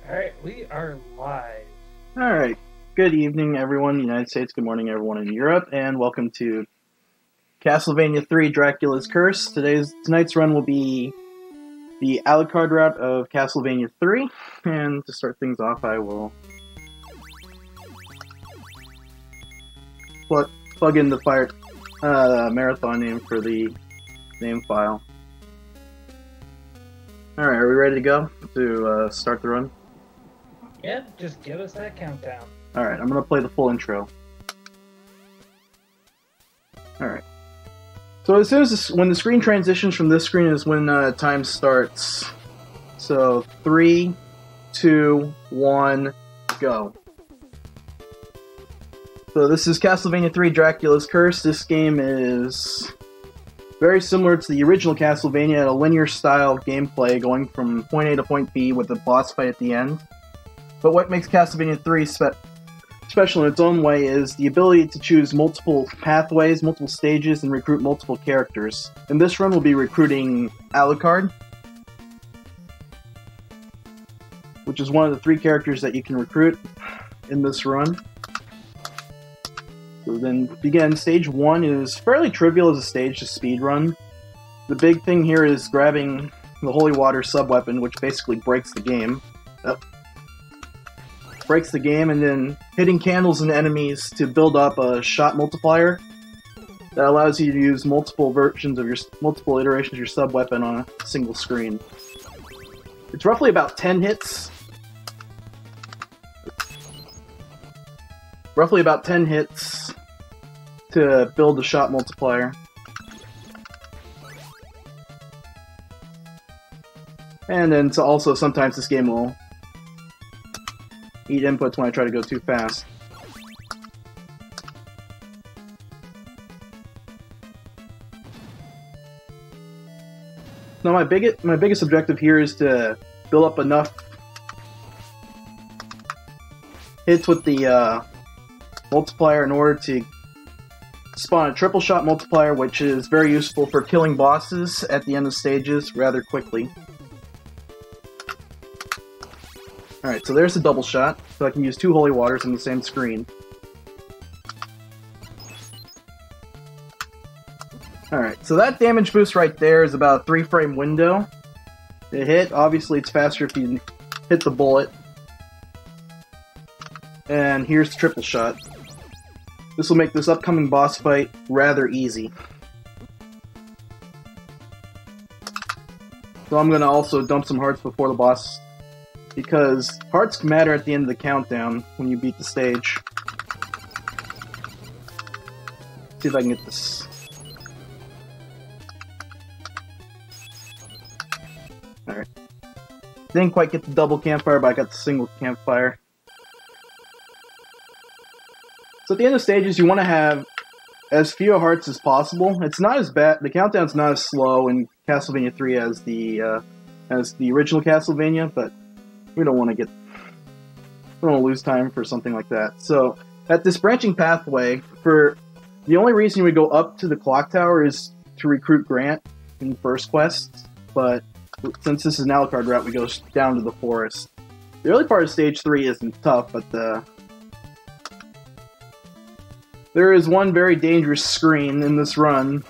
Alright, we are live. Alright, good evening everyone in the United States, good morning everyone in Europe, and welcome to Castlevania 3 Dracula's Curse. Tonight's run will be the Alucard route of Castlevania 3, and to start things off I will plug in the marathon name for the name file. Alright, are we ready to go to start the run? Yep, just give us that countdown. Alright, I'm going to play the full intro. Alright. So as soon as when the screen transitions from this screen is when time starts. So 3, 2, 1, go. So this is Castlevania 3 Dracula's Curse. This game is very similar to the original Castlevania, a linear style gameplay going from point A to point B with a boss fight at the end. But what makes Castlevania 3 special in its own way is the ability to choose multiple pathways, multiple stages, and recruit multiple characters. In this run, we'll be recruiting Alucard, which is one of the 3 characters that you can recruit in this run. So then begin. Stage 1 is fairly trivial as a stage to speedrun. The big thing here is grabbing the Holy Water sub-weapon, which basically breaks the game. Breaks the game, and then hitting candles and enemies to build up a shot multiplier that allows you to use multiple iterations of your sub-weapon on a single screen. It's roughly about 10 hits. Roughly about 10 hits to build the shot multiplier. And then also sometimes this game will eat inputs when I try to go too fast. Now my biggest objective here is to build up enough hits with the multiplier in order to spawn a triple shot multiplier, which is very useful for killing bosses at the end of stages rather quickly. Alright, so there's the double shot, so I can use 2 holy waters on the same screen. Alright, so that damage boost right there is about a 3-frame window. To hit, obviously it's faster if you hit the bullet. And here's the triple shot. This will make this upcoming boss fight rather easy. So I'm going to also dump some hearts before the boss, because hearts matter at the end of the countdown when you beat the stage. See if I can get this. Alright. Didn't quite get the double campfire, but I got the single campfire. So at the end of stages, you want to have as few hearts as possible. It's not as bad. The countdown's not as slow in Castlevania 3 as the original Castlevania, but we don't want to lose time for something like that. So at this branching pathway, the only reason we go up to the clock tower is to recruit Grant in the first quest, but since this is an Alucard route, we go down to the forest. The early part of stage 3 isn't tough, but there is one very dangerous screen in this run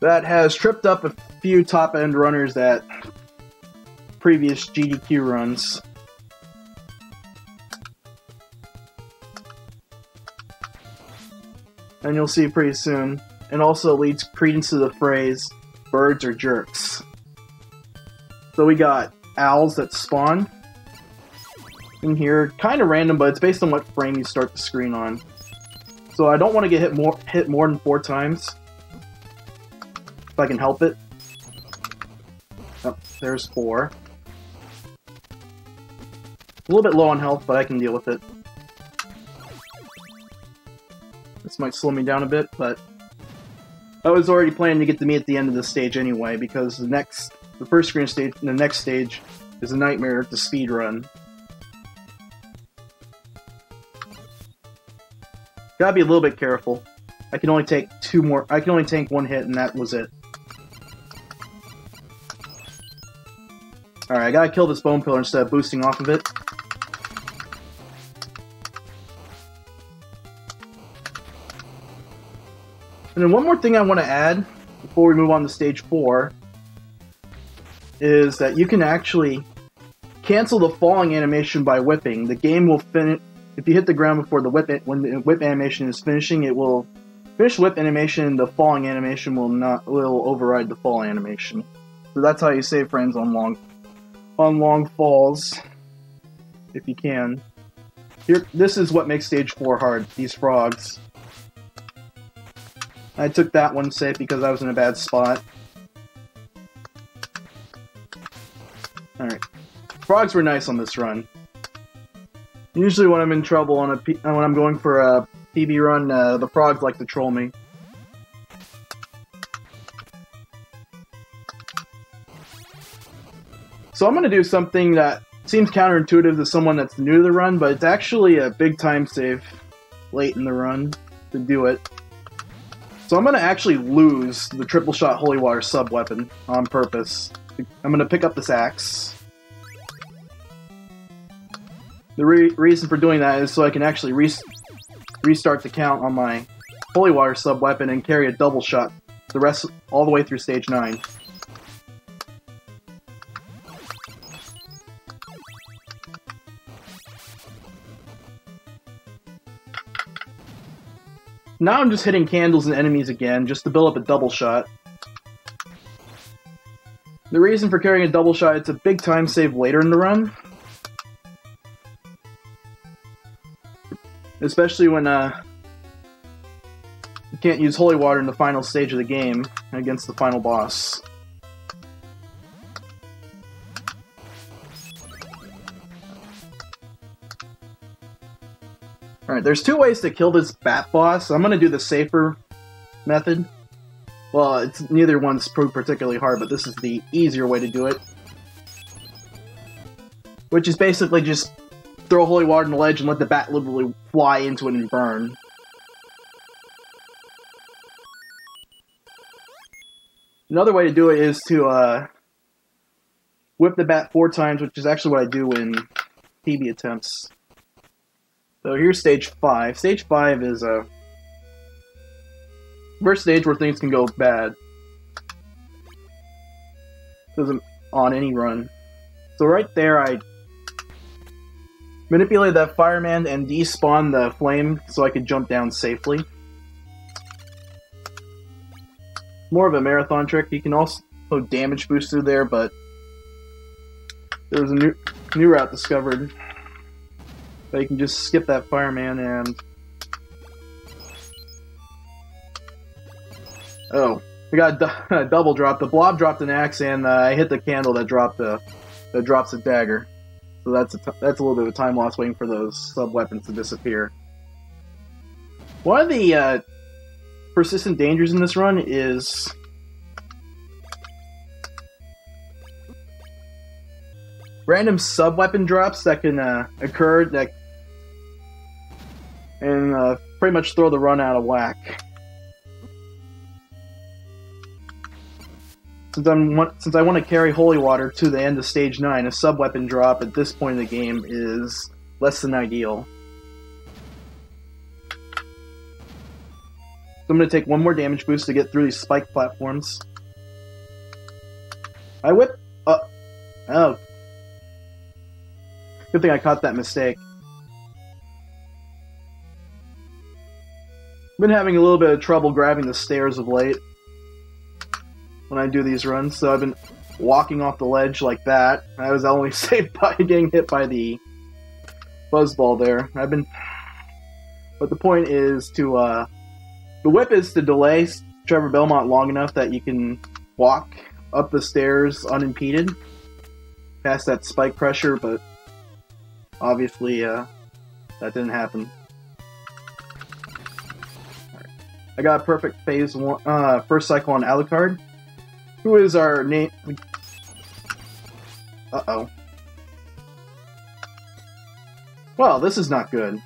that has tripped up a few top-end runners at previous GDQ runs. And you'll see pretty soon. And also leads credence to the phrase, birds are jerks. So we got owls that spawn in here. Kind of random, but it's based on what frame you start the screen on. So I don't want to get hit more than 4 times, if I can help it. Oh, there's 4. A little bit low on health, but I can deal with it. This might slow me down a bit, but I was already planning to get to me at the end of this stage anyway, because the first screen stage and the next stage is a nightmare to speedrun. Gotta be a little bit careful. I can only take 1 hit, and that was it. Alright, I gotta kill this bone pillar instead of boosting off of it. And then one more thing I want to add before we move on to stage 4 is that you can actually cancel the falling animation by whipping. The game will finish if you hit the ground before the when the whip animation is finishing. It will finish whip animation. The falling animation will override the fall animation. So that's how you save frames on long falls, if you can. Here, this is what makes stage 4 hard. These frogs. I took that one safe because I was in a bad spot. Alright. Frogs were nice on this run. Usually when I'm in trouble when I'm going for a PB run, the frogs like to troll me. So I'm going to do something that seems counterintuitive to someone that's new to the run, but it's actually a big time save late in the run to do it. So I'm going to actually lose the triple shot holy water sub weapon on purpose. I'm going to pick up this axe. The reason for doing that is so I can actually restart the count on my holy water sub weapon and carry a double shot the rest all the way through stage 9. Now I'm just hitting candles and enemies again, just to build up a double shot. The reason for carrying a double shot, it's a big time save later in the run. Especially when you can't use holy water in the final stage of the game against the final boss. Alright, there's 2 ways to kill this bat boss. I'm gonna do the safer method. Well, neither one's proved particularly hard, but this is the easier way to do it. Which is basically just throw holy water in the ledge and let the bat literally fly into it and burn. Another way to do it is to whip the bat 4 times, which is actually what I do in PB attempts. So here's stage 5. Stage 5 is a first stage where things can go bad. Doesn't on any run. So right there, I manipulated that fireman and despawned the flame so I could jump down safely. More of a marathon trick. You can also damage boost through there, but there was a new route discovered. But you can just skip that fireman and... Oh, we got a double drop. The blob dropped an axe, and I hit the candle that drops a dagger. So that's a little bit of a time loss waiting for those sub-weapons to disappear. One of the persistent dangers in this run is... random sub-weapon drops that can occur and pretty much throw the run out of whack. Since I want to carry holy water to the end of stage 9, a sub-weapon drop at this point in the game is less than ideal. So I'm going to take one more damage boost to get through these spike platforms. I whip... oh. Good thing I caught that mistake. I've been having a little bit of trouble grabbing the stairs of late when I do these runs, so I've been walking off the ledge like that. I was only saved by getting hit by the buzzball there. But the point is to, the whip is to delay Trevor Belmont long enough that you can walk up the stairs unimpeded, past that spike pressure, but obviously that didn't happen. Right. I got a perfect phase 1, first cycle on Alucard. Who is our name? Uh-oh. Well, this is not good. I'm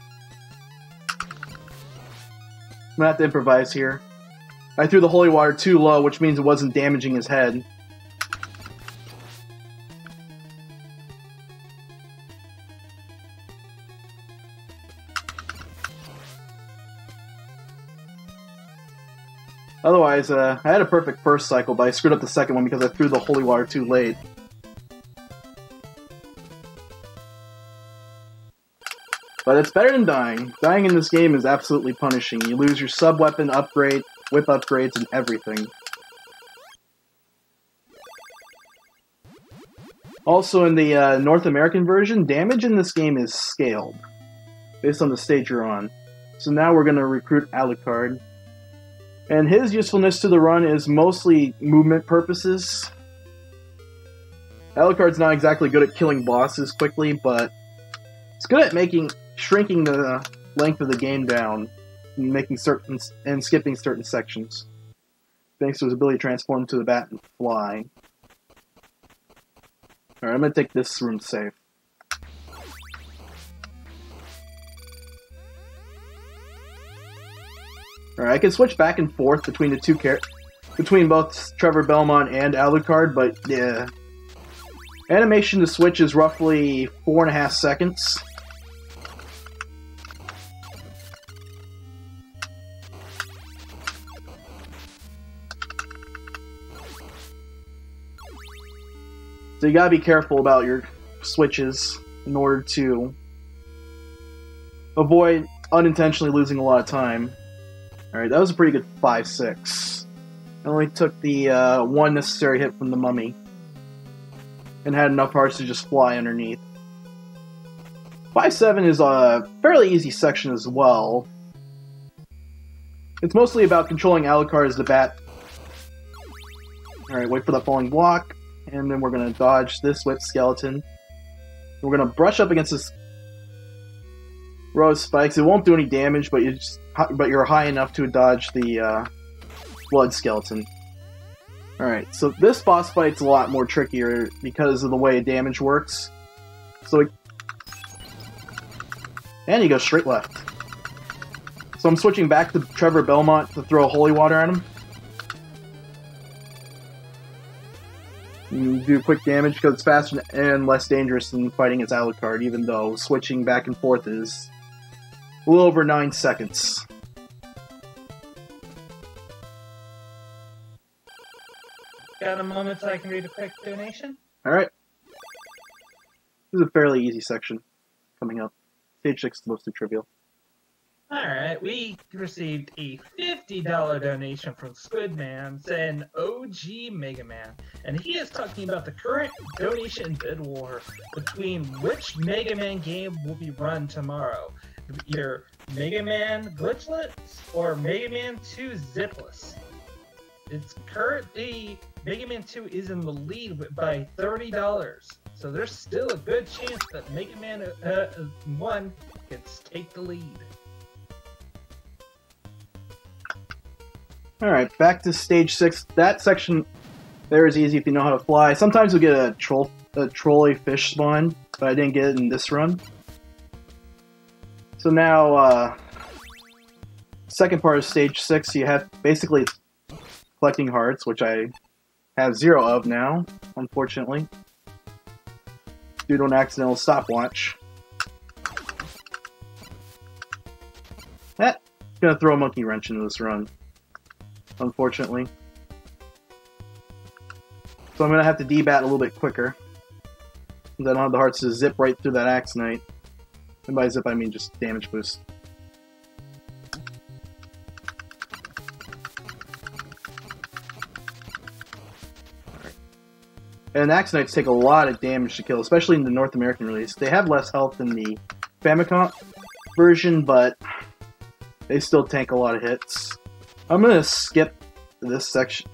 gonna have to improvise here. I threw the holy water too low, which means it wasn't damaging his head. Otherwise, I had a perfect first cycle, but I screwed up the second one because I threw the holy water too late. But it's better than dying. Dying in this game is absolutely punishing. You lose your sub-weapon upgrade, whip upgrades, and everything. Also, in the North American version, damage in this game is scaled, based on the stage you're on. So now we're going to recruit Alucard. And his usefulness to the run is mostly movement purposes. Alucard's not exactly good at killing bosses quickly, but it's good at shrinking the length of the game down, and skipping certain sections, thanks to his ability to transform to the bat and fly. Alright, I'm gonna take this room safe. Alright, I can switch back and forth between the between both Trevor Belmont and Alucard, but yeah. Animation to switch is roughly 4.5 seconds. So you gotta be careful about your switches in order to avoid unintentionally losing a lot of time. Alright, that was a pretty good 5-6. I only took the one necessary hit from the mummy, and had enough hearts to just fly underneath. 5-7 is a fairly easy section as well. It's mostly about controlling Alucard as the bat. Alright, wait for the falling block. And then we're going to dodge this whip skeleton. We're going to brush up against this row of spikes. It won't do any damage, but you're high enough to dodge the blood skeleton. Alright, so this boss fight's a lot more trickier because of the way damage works. And he goes straight left. So I'm switching back to Trevor Belmont to throw holy water at him. You do quick damage because it's faster and less dangerous than fighting as Alucard, even though switching back and forth is a little over 9 seconds. Got a moment so I can read a quick donation? Alright. This is a fairly easy section coming up. Stage 6 is mostly trivial. Alright, we received a $50 donation from Squidman saying OG Mega Man. And he is talking about the current donation bid war between which Mega Man game will be run tomorrow. Either Mega Man Glitchless or Mega Man 2 Zipless. It's currently, Mega Man 2 is in the lead by $30. So there's still a good chance that Mega Man 1 can take the lead. Alright, back to stage 6. That section there is easy if you know how to fly. Sometimes you'll get a trolley fish spawn, but I didn't get it in this run. So now, second part of stage 6, you have basically collecting hearts, which I have 0 of now, unfortunately, due to an accidental stopwatch. That's gonna throw a monkey wrench into this run, unfortunately. So I'm gonna have to debat a little bit quicker, since I don't have the hearts to zip right through that Axe Knight. And by zip I mean just damage boost. And Axe Knights take a lot of damage to kill, especially in the North American release. They have less health than the Famicom version, but they still tank a lot of hits. I'm gonna skip this section.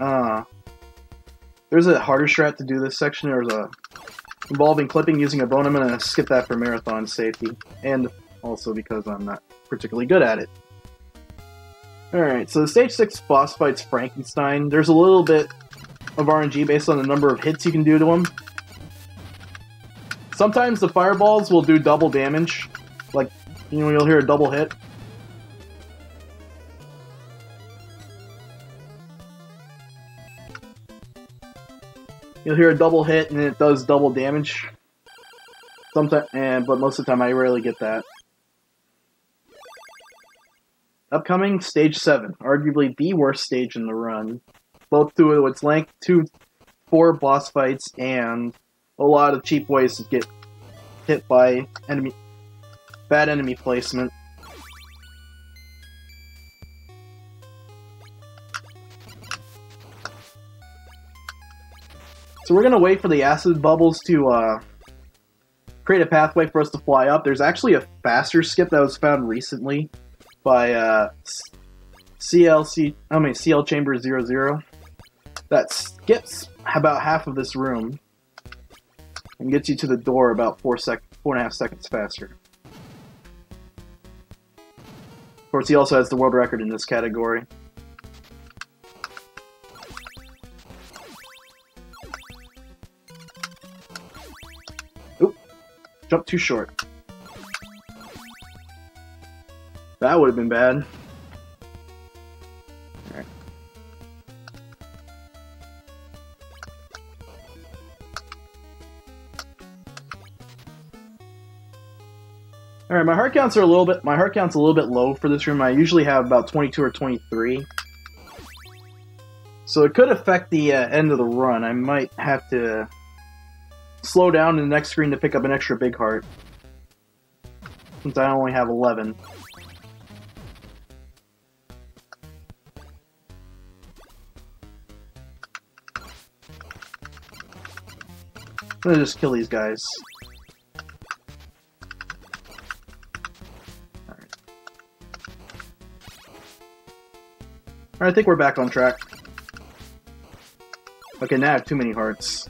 There's a harder strat to do this section. There's a involving clipping using a bone. I'm gonna skip that for marathon safety, and also because I'm not particularly good at it. Alright, so the stage 6 boss fight's Frankenstein. There's a little bit of RNG based on the number of hits you can do to him. Sometimes the fireballs will do double damage. Like, you know, you'll hear a double hit. You'll hear a double hit and it does double damage. Sometimes, but most of the time I rarely get that. upcoming Stage 7, arguably the worst stage in the run. Both due to its length, 4 boss fights, and a lot of cheap ways to get hit by bad enemy placement. So we're going to wait for the acid bubbles to create a pathway for us to fly up. There's actually a faster skip that was found recently by CL Chamber 00 that skips about half of this room and gets you to the door about 4.5 seconds faster. Of course, he also has the world record in this category. Oop, jumped too short. That would have been bad. Alright. Alright, my heart count's a little bit low for this room. I usually have about 22 or 23. So it could affect the end of the run. I might have to slow down in the next screen to pick up an extra big heart, since I only have 11. I'm gonna just kill these guys. Alright. Alright, I think we're back on track. Okay, now I have too many hearts.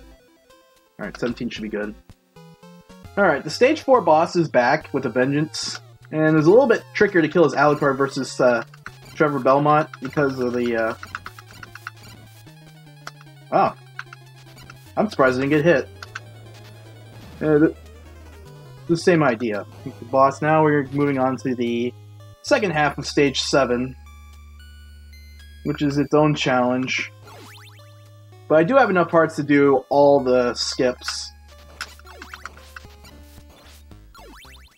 Alright, 17 should be good. Alright, the Stage 4 boss is back with a vengeance. And it's a little bit trickier to kill as Alucard versus Trevor Belmont because of the... Oh. I'm surprised I didn't get hit. The same idea. The boss. Now we're moving on to the second half of Stage 7, which is its own challenge. But I do have enough hearts to do all the skips.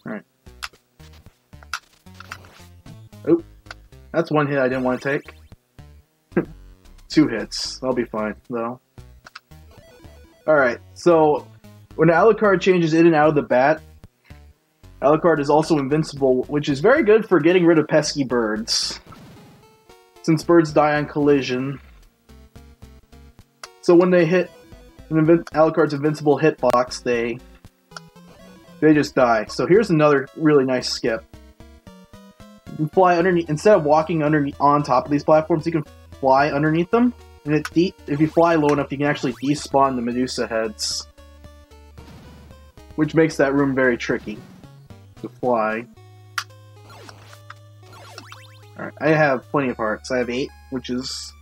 Alright. Oop. That's one hit I didn't want to take. 2 hits. I'll be fine, though. Alright, so when Alucard changes in and out of the bat, Alucard is also invincible, which is very good for getting rid of pesky birds, since birds die on collision. So when they hit Alucard's invincible hitbox, they just die. So here's another really nice skip. You can fly underneath, instead of walking on top of these platforms, you can fly underneath them. And if you fly low enough, you can actually despawn the Medusa heads, which makes that room very tricky to fly. Alright, I have plenty of hearts. I have 8, which is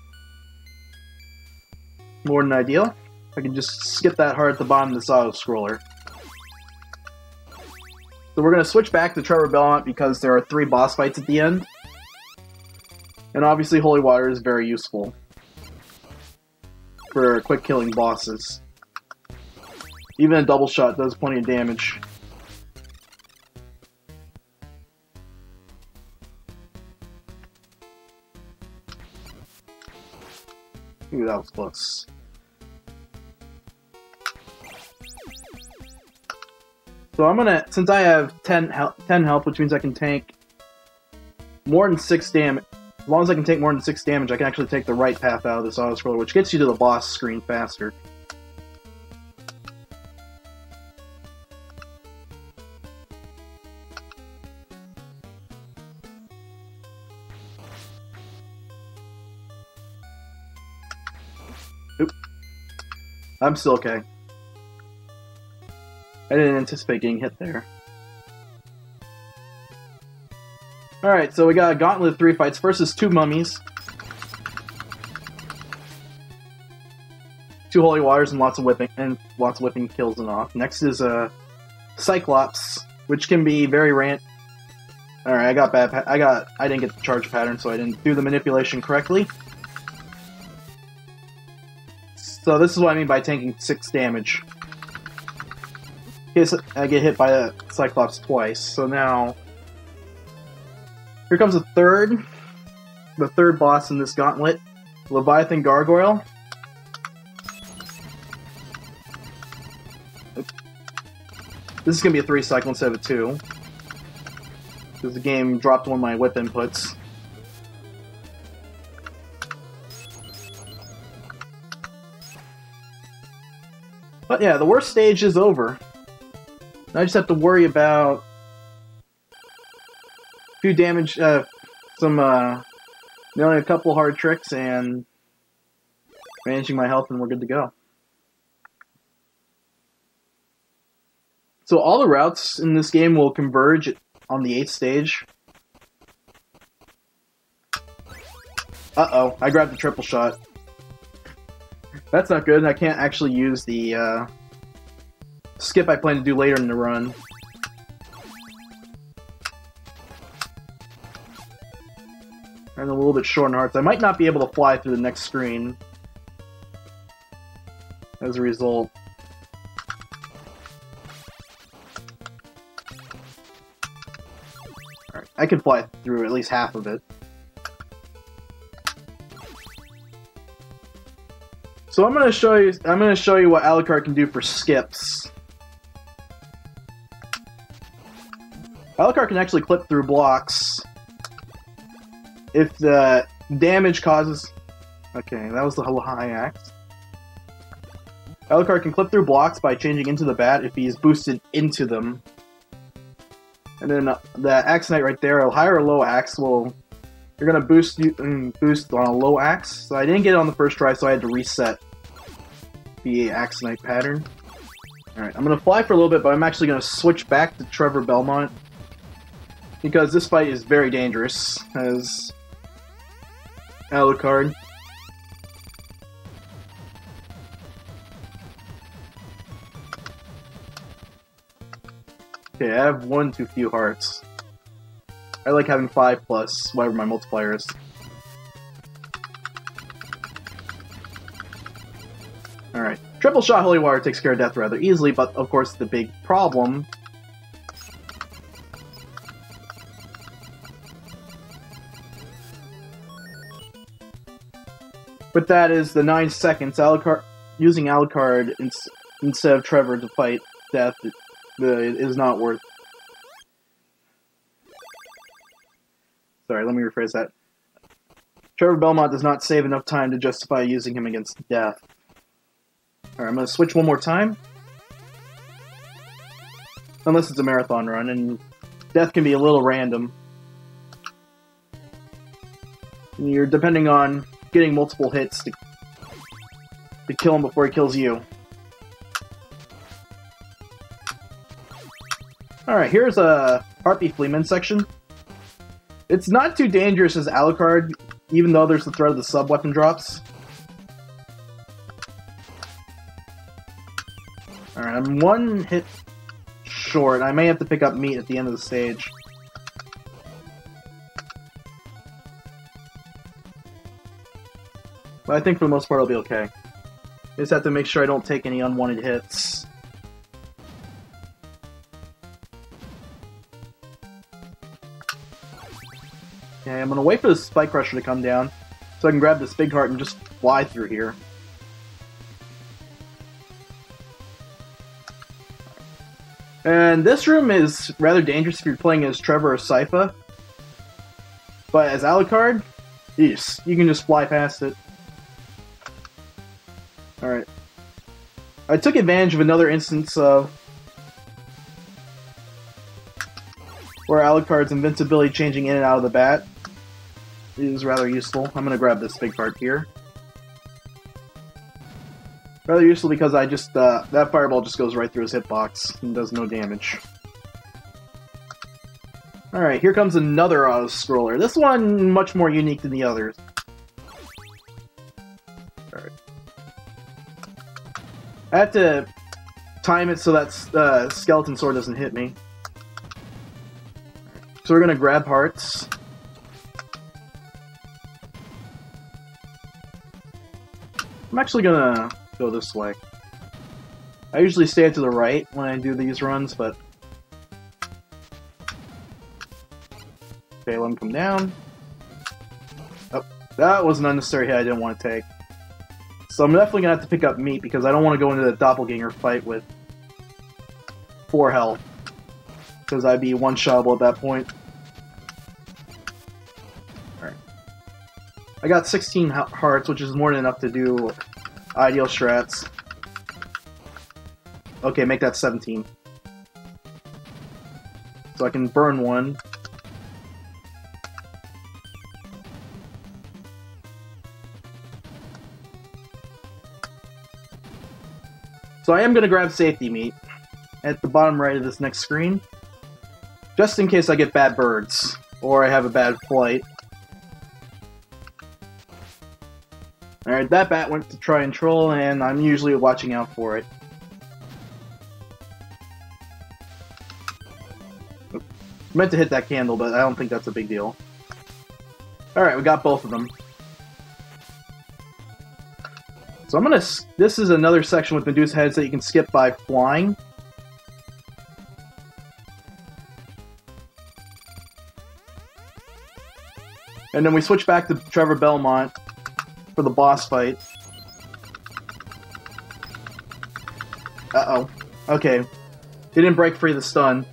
more than ideal. I can just skip that heart at the bottom of this auto-scroller. So we're going to switch back to Trevor Belmont because there are 3 boss fights at the end. And obviously Holy Water is very useful for quick killing bosses. Even a double shot does plenty of damage. Ooh, that was close. So I'm gonna, since I have 10 health, which means I can tank more than 6 damage. As long as I can take more than 6 damage, I can actually take the right path out of this auto-scroller, which gets you to the boss screen faster. Oop. I'm still okay. I didn't anticipate getting hit there. Alright, so we got a gauntlet of 3 fights. First is 2 mummies, 2 holy waters, and lots of whipping kills them off. Next is a Cyclops, which can be very Alright, I didn't get the charge pattern, so I didn't do the manipulation correctly. So this is what I mean by tanking 6 damage. I get hit by the Cyclops twice, so now here comes a third the third boss in this gauntlet, Leviathan Gargoyle. This is going to be a 3 cycle instead of a 2. Because the game dropped one of my whip inputs. But yeah, the worst stage is over. Now I just have to worry about a few damage, nailing a couple hard tricks and managing my health, and we're good to go. So all the routes in this game will converge on the 8th stage. Uh-oh, I grabbed the triple shot. That's not good. I can't actually use the skip I plan to do later in the run. I'm a little bit short on hearts. I might not be able to fly through the next screen as a result. Alright, I can fly through at least half of it. So I'm going to show you what Alucard can do for skips. Alucard can actually clip through blocks if the damage causes... Okay, that was the high axe. Alucard can clip through blocks by changing into the bat if he's boosted into them. And then the axe knight right there, a high or low axe will... You're gonna boost on a low axe. So I didn't get it on the first try, so I had to reset the axe knight pattern. Alright, I'm gonna fly for a little bit, but I'm actually gonna switch back to Trevor Belmont. Because this fight is very dangerous as Alucard. Okay, I have one too few hearts. I like having 5 plus whatever my multiplier is. Alright. Triple shot Holy Water takes care of death rather easily, but of course the big problem with that is the 9 seconds. Using Alucard instead of Trevor to fight death is not worth. Sorry, let me rephrase that. Trevor Belmont does not save enough time to justify using him against death. Alright, I'm going to switch one more time. Unless it's a marathon run, and death can be a little random. You're depending on getting multiple hits to kill him before he kills you. Alright, here's a Harpy Fleeman section. It's not too dangerous as Alucard, even though there's the threat of the sub-weapon drops. Alright, I'm one hit short. I may have to pick up meat at the end of the stage. But I think for the most part I'll be okay. I just have to make sure I don't take any unwanted hits. Okay, I'm gonna wait for the Spike Crusher to come down, so I can grab this big heart and just fly through here. And this room is rather dangerous if you're playing as Trevor or Sypha. But as Alucard, you can just fly past it. Alright. I took advantage of another instance of where Alucard's invincibility changing in and out of the bat is rather useful. I'm gonna grab this big part here. Rather useful because I just, that fireball just goes right through his hitbox and does no damage. Alright, here comes another auto-scroller. This one much more unique than the others. Alright. I have to time it so that skeleton sword doesn't hit me. So we're gonna grab hearts. I'm actually gonna go this way. I usually stay to the right when I do these runs, but... Okay, let him come down. That was an unnecessary hit I didn't want to take. So I'm definitely going to have to pick up meat because I don't want to go into the doppelganger fight with 4 health. Because I'd be one-shotable at that point. Alright. I got 16 hearts, which is more than enough to do ideal strats. Okay, make that 17. So I can burn one. So I am going to grab safety meat at the bottom right of this next screen, just in case I get bad birds, or I have a bad flight. Alright, that bat went to try and troll, and I'm usually watching out for it. I meant to hit that candle, but I don't think that's a big deal. Alright, we got both of them. So I'm gonna... This is another section with Medusa heads that you can skip by flying. And then we switch back to Trevor Belmont for the boss fight. Uh-oh. Okay. He didn't break free of the stun.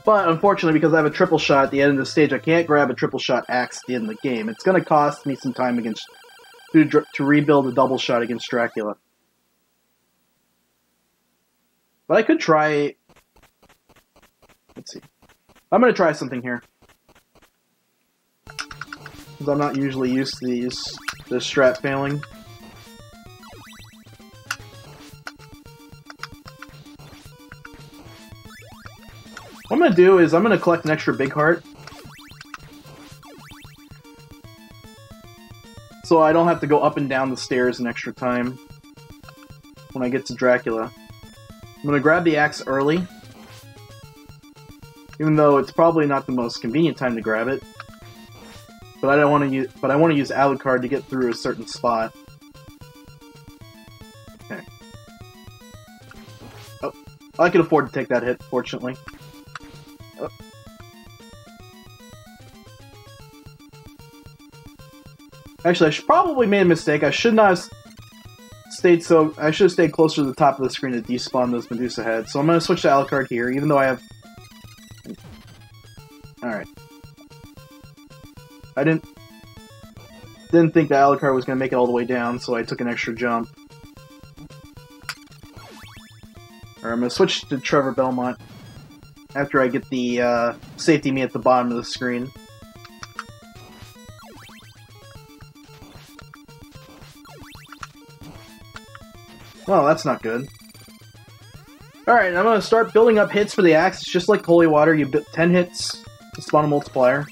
But unfortunately, because I have a triple shot at the end of the stage, I can't grab a triple shot axe at the end of the game. It's going to cost me some time against to rebuild a double shot against Dracula. But I could try... Let's see. I'm going to try something here. Because I'm not usually used to this strat failing. What I'm going to do is I'm going to collect an extra big heart. So I don't have to go up and down the stairs an extra time when I get to Dracula. I'm going to grab the axe early. Even though it's probably not the most convenient time to grab it. But I don't want to use. But I want to use Alucard to get through a certain spot. Okay. Oh, I can afford to take that hit, fortunately. Oh. Actually, I probably made a mistake. I should not have stayed so. I should have stayed closer to the top of the screen to despawn those Medusa heads. So I'm going to switch to Alucard here, even though I have. All right. I didn't think that Alucard was going to make it all the way down, so I took an extra jump. Alright, I'm going to switch to Trevor Belmont after I get the safety meat at the bottom of the screen. Well, that's not good. Alright, I'm going to start building up hits for the axe. It's just like Holy Water. You build 10 hits to spawn a multiplier.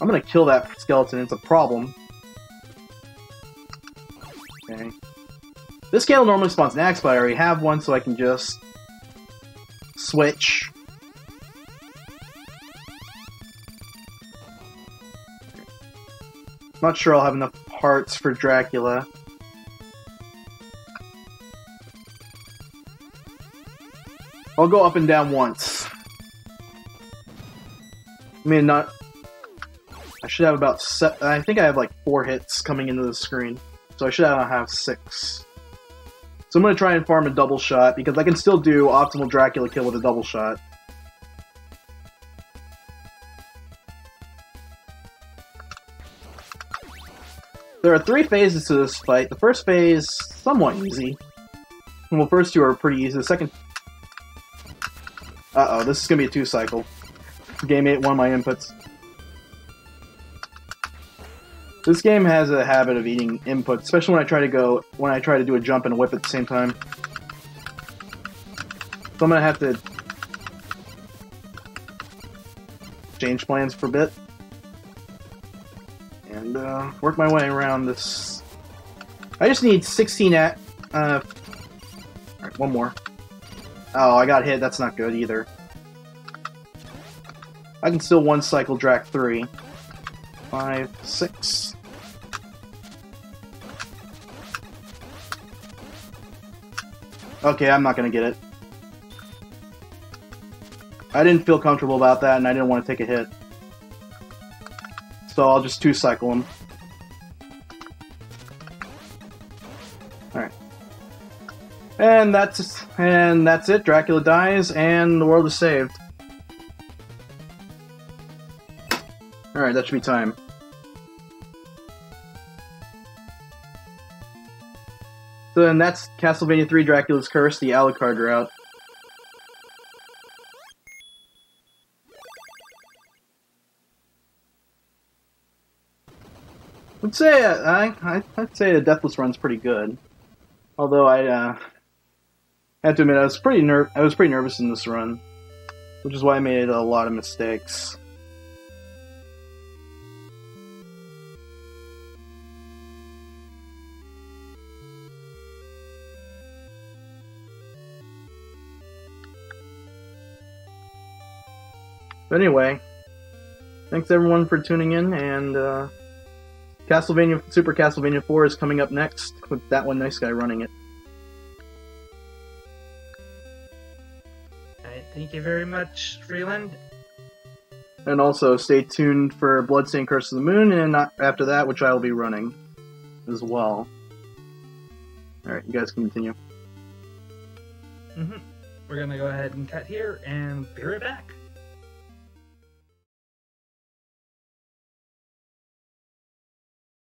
I'm gonna kill that skeleton, it's a problem. Okay. This scale normally spawns an axe, but I already have one, so I can just switch. Not sure I'll have enough hearts for Dracula. I'll go up and down once. I mean, not... I should have about I think I have like 4 hits coming into the screen. So I should have 6. So I'm going to try and farm a double shot, because I can still do optimal Dracula kill with a double shot. There are 3 phases to this fight. The first phase, somewhat easy. Well, the first 2 are pretty easy. The second... Uh-oh, this is going to be a 2-cycle. Game ate one of my inputs. This game has a habit of eating inputs, especially when I try to do a jump and a whip at the same time. So I'm gonna have to change plans for a bit and work my way around this. I just need 16 at. Alright, one more. Oh, I got hit. That's not good either. I can still 1-cycle Drac 3. 5, 6. Okay, I'm not gonna get it. I didn't feel comfortable about that, and I didn't want to take a hit. So I'll just 2-cycle him. Alright. And that's it. Dracula dies, and the world is saved. Alright, that should be time. So then that's Castlevania 3 Dracula's Curse, the Alucard route. I'd say I'd say the Deathless run's pretty good. Although I have to admit I was pretty nervous in this run, which is why I made a lot of mistakes. But anyway, thanks everyone for tuning in, and Super Castlevania 4 is coming up next, with that one nice guy running it. Alright, thank you very much, Freeland. And also, stay tuned for Bloodstained Curse of the Moon, and after that, which I will be running as well. Alright, you guys can continue. We're gonna go ahead and cut here, and be right back.